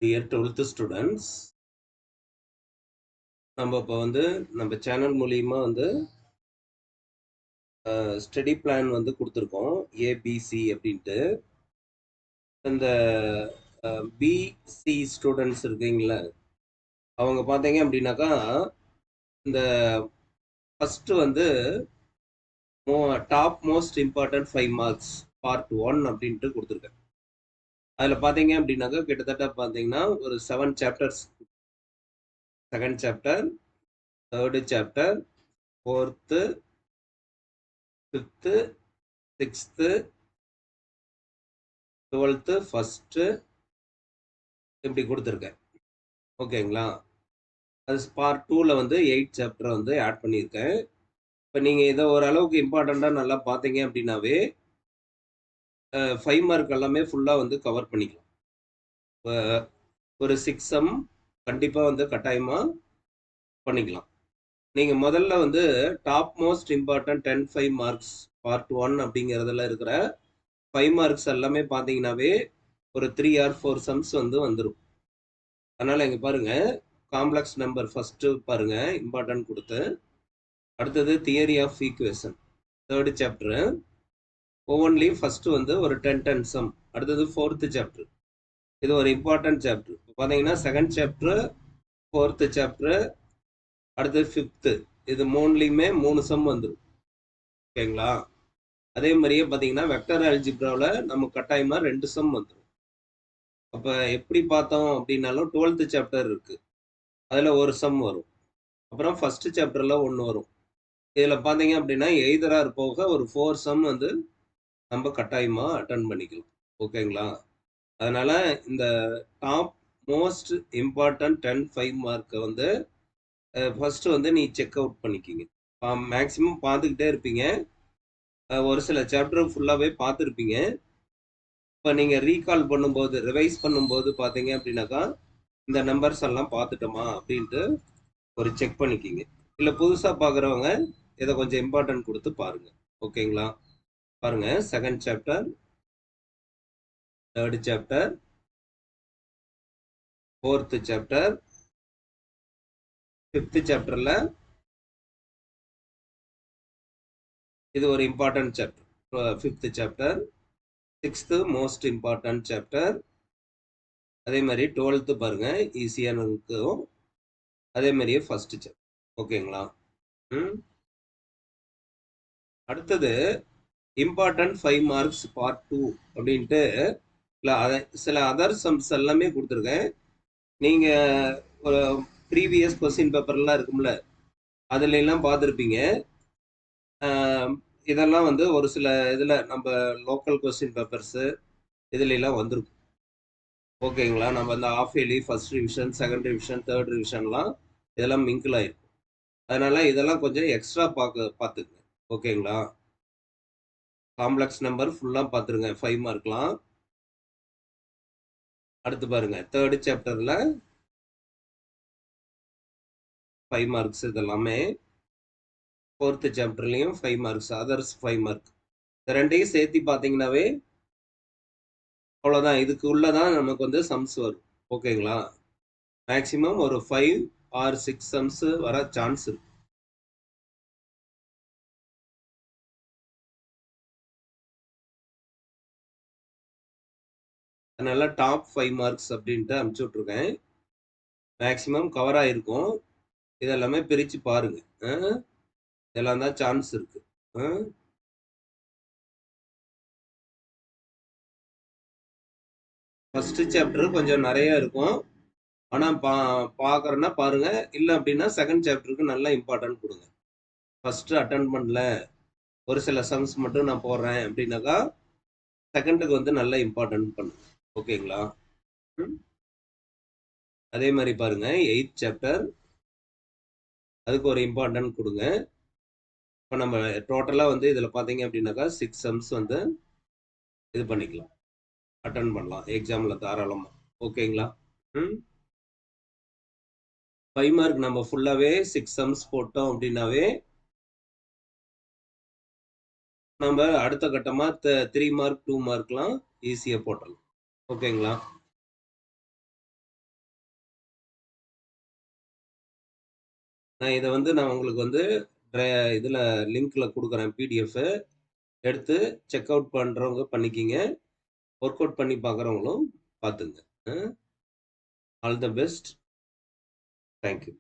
Dear 12th students, நம்ம இப்போ வந்து நம்ம சேனல் மூலியமா வந்து ஸ்டடி பிளான் வந்து கொடுத்துருக்கோம். ஏபிசி அப்படின்ட்டு. இந்த பிசி ஸ்டூடெண்ட்ஸ் இருக்கீங்களா, அவங்க பார்த்தீங்க அப்படின்னாக்கா இந்த ஃபர்ஸ்ட் வந்து top most important 5 marks part 1 அப்படின்ட்டு கொடுத்துருக்கேன். அதில் பார்த்தீங்க அப்படின்னாக்கா கிட்டத்தட்ட பார்த்தீங்கன்னா ஒரு 7 chapters. Second chapter, third chapter, fourth, fifth, sixth, 12th first இப்படி கொடுத்துருக்கேன். ஓகேங்களா? அது பார்ட் 2ல வந்து 8 சாப்டர் வந்து ஆட் பண்ணியிருக்கேன். இப்போ நீங்கள் இதை ஓரளவுக்கு இம்பார்ட்டண்ட்டாக நல்லா பார்த்தீங்க அப்படின்னாவே 5 மார்க் எல்லாமே ஃபுல்லாக வந்து கவர் பண்ணிக்கலாம். இப்போ ஒரு 6 சம் கண்டிப்பாக வந்து கட்டாயமாக பண்ணிக்கலாம். நீங்கள் முதல்ல வந்து top most important 5 marks part 1 அப்படிங்கிறதுல இருக்கிற 5 மார்க்ஸ் எல்லாமே பார்த்தீங்கன்னாவே ஒரு 3 or 4 சம்ஸ் வந்து வந்துடும். அதனால் இங்கே பாருங்கள், காம்ப்ளெக்ஸ் நம்பர் ஃபர்ஸ்ட் பாருங்க, இம்பார்ட்டன்ட் கொடுத்து. அடுத்தது theory of equation third chapter, ஒவ்வொன்றிலையும் ஃபர்ஸ்ட் வந்து ஒரு 10 சம். அடுத்தது ஃபோர்த்து சாப்டர், இது ஒரு இம்பார்ட்டன்ட் சாப்டர். பார்த்தீங்கன்னா செகண்ட் சாப்டர், ஃபோர்த்து சாப்டர், அடுத்தது ஃபிஃப்த்து, இது மூணுலையுமே 3 சம் வந்துடும். ஓகேங்களா? அதே மாதிரியே பார்த்தீங்கன்னா வெக்டர் அல்ஜிப்ராவில் நம்ம கட்டாயமாக 2 சம் வந்துடும். அப்போ எப்படி பார்த்தோம் அப்படின்னாலும் 12th சாப்டர் இருக்கு, அதில் ஒரு சம் வரும். அப்புறம் ஃபர்ஸ்ட் சாப்டரில் 1 வரும். இதில் பார்த்தீங்க அப்படின்னா எய்தராக போக ஒரு 4 சம் வந்து நம்ம கட்டாயமாக அட்டன் பண்ணிக்கலாம். ஓகேங்களா? அதனால் இந்த டாப் மோஸ்ட் இம்பார்ட்டன்ட் 5 மார்க்கை வந்து ஃபர்ஸ்ட் வந்து நீ செக் அவுட் பண்ணிக்கிங்க. மேக்ஸிமம் பார்த்துக்கிட்டே இருப்பீங்க. ஒரு சில சாப்டர் ஃபுல்லாகவே பார்த்துருப்பீங்க. இப்போ நீங்கள் ரீகால் பண்ணும்போது, ரிவைஸ் பண்ணும்போது பார்த்தீங்க அப்படின்னாக்கா இந்த நம்பர்ஸ் எல்லாம் பார்த்துட்டோமா அப்படின்ட்டு ஒரு செக் பண்ணிக்கிங்க. இல்லை புதுசாக பார்க்குறவங்க இதை கொஞ்சம் இம்பார்ட்டன்ட் கொடுத்து பாருங்க. ஓகேங்களா? பாருங்க, second chapter, third chapter, fourth chapter, fifth சாப்டர்ல இது ஒரு important chapter, fifth chapter. Sixth most important chapter. அதே மாதிரி 12th பாருங்க, ஈஸியான இருக்கும். அதே மாதிரியே ஃபர்ஸ்ட் சாப்டர். ஓகேங்களா? அடுத்தது இம்பார்ட்டன்ட் 5 மார்க்ஸ் பார்ட் 2 அப்படின்ட்டு சில அதர் சம்ஸ் எல்லாமே கொடுத்துருக்கேன். நீங்கள் ஒரு ப்ரீவியஸ் கொஸ்டின் பேப்பர்லாம் இருக்கும்ல, அதுல எல்லாம் பார்த்துருப்பீங்க. இதெல்லாம் வந்து ஒரு சில இதில் நம்ம லோக்கல் கொஸ்டின் பேப்பர்ஸு இதுல எல்லாம் வந்திருக்கும். ஓகேங்களா? நம்ம இந்த half yearly first revision, second revision, third ரிவிஷன்லாம் இதெல்லாம் மிங்கிள் ஆயிருக்கும். அதனால இதெல்லாம் கொஞ்சம் எக்ஸ்ட்ரா பார்த்துக்குங்க. ஓகேங்களா? காம்ப்ளெக்ஸ் நம்பர் ஃபுல்லாக பார்த்துருங்க, 5 மார்க்லாம். அடுத்து பாருங்க, தேர்ட் சாப்டர்ல 5 மார்க்ஸ் இதெல்லாமே. ஃபோர்த்து சாப்டர்லையும் 5 மார்க்ஸ், அதர்ஸ் 5 மார்க். இந்த ரெண்டையும் சேர்த்து பார்த்தீங்கன்னாவே அவ்வளோதான். இதுக்கு உள்ளதான் நமக்கு வந்து சம்ஸ் வரும். ஓகேங்களா? மேக்சிமம் ஒரு 5 or 6 சம்ஸ் வர சான்ஸ் இருக்கு. அதனால டாப் 5 மார்க்ஸ் அப்படின்ட்டு அனுப்பிச்சு விட்ருக்கேன். மேக்சிமம் கவர் ஆகிருக்கும். இதெல்லாமே பிரித்து பாருங்க. இதெல்லாம் தான் சான்ஸ் இருக்கு. ஃபர்ஸ்ட் சாப்டர் கொஞ்சம் நிறைய இருக்கும். ஆனால் பார்க்குறேன்னா பாருங்க. இல்லை அப்படின்னா செகண்ட் சாப்டருக்கு நல்லா இம்பார்ட்டன்ட் கொடுங்க. ஃபர்ஸ்ட் அட்டன் பண்ணல, ஒரு சில சம்ஸ் மட்டும் நான் போடுறேன் அப்படின்னாக்கா செகண்டுக்கு வந்து நல்லா இம்பார்ட்டன்ட் பண்ணுங்க. ஓகேங்களா? அதே மாதிரி பாருங்க, 8th சாப்டர், அதுக்கு ஒரு இம்பார்ட்டன்ட் கொடுங்க. இப்போ நம்ம டோட்டலாக வந்து இதில் பார்த்தீங்க அப்படின்னாக்கா 6 சம்ஸ் வந்து இது பண்ணிக்கலாம், அட்டன் பண்ணலாம் எக்ஸாமில் தாராளமாக. ஓகேங்களா? 5 மார்க் நம்ம ஃபுல்லாகவே 6 சம்ஸ் போட்டோம் அப்படின்னாவே நம்ம அடுத்த கட்டமாக 3 மார்க் 2 மார்க்லாம் ஈஸியாக போட்டலாம். ஓகேங்களா? நான் இதை வந்து நான் உங்களுக்கு வந்து இதில் லிங்க்கில் கொடுக்குறேன் பிடிஎஃப் எடுத்து செக் அவுட் பண்ணுறவங்க பண்ணிக்கிங்க, ஒர்க் அவுட் பண்ணி பார்க்குறவங்களும் பார்த்துங்க. All the best. தேங்க்யூ.